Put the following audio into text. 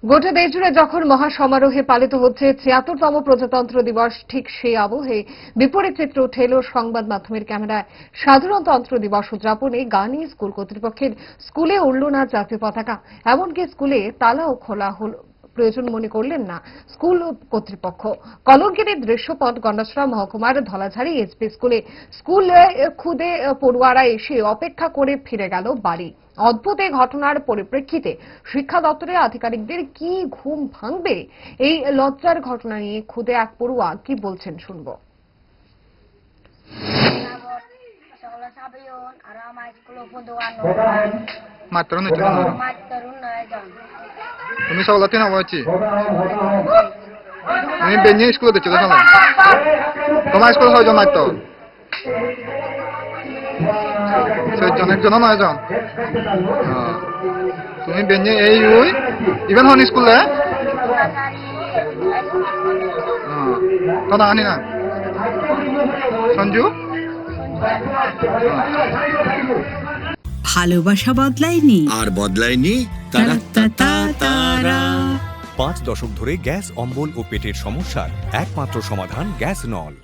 গোটা দেশ জুড়ে যখন মহাসমারোহে পালিত হচ্ছে ৭৬তম প্রজাতন্ত্র দিবস, ঠিক সেই আবহে বিপরীত চিত্র উঠে এলো সংবাদ মাধ্যমের ক্যামেরায়। সাধারণতন্ত্র দিবস উদযাপনে গানে স্কুল কর্তৃপক্ষের স্কুলে উড়ল না জাতীয় পতাকা, এমনকি স্কুলে তালাও খোলা হলো প্রয়োজন মনে করলেন না স্কুল কর্তৃপক্ষ। কলঙ্কের দৃশ্যপট গন্ডাছড়া মহকুমার ধলাঝাড়ি এসপি স্কুলে খুদে পড়ুয়ারা এসে অপেক্ষা করে ফিরে গেল বাড়ি। অদ্ভুত এই ঘটনার পরিপ্রেক্ষিতে শিক্ষা দপ্তরের আধিকারিকদের কি ঘুম ভাঙবে? এই লজ্জার ঘটনা নিয়ে খুদে এক পড়ুয়া কি বলছেন শুনবো। তুমি সকলতে না বলছি তুমি বেঞ্জে স্কুল দেখছো তো তোমার স্কুল হয়জন মাত্র 6জন, একজন 9জন। তুমি বেঞ্জে এই ওই ইভেন হন স্কুলে কথা আনি না সঞ্জু। ভালোবাসা বদলায়নি আর বদলায়নি তারা। 5 দশক ধরে গ্যাস অম্বল ও পেটের সমস্যার একমাত্র সমাধান গ্যাস নল।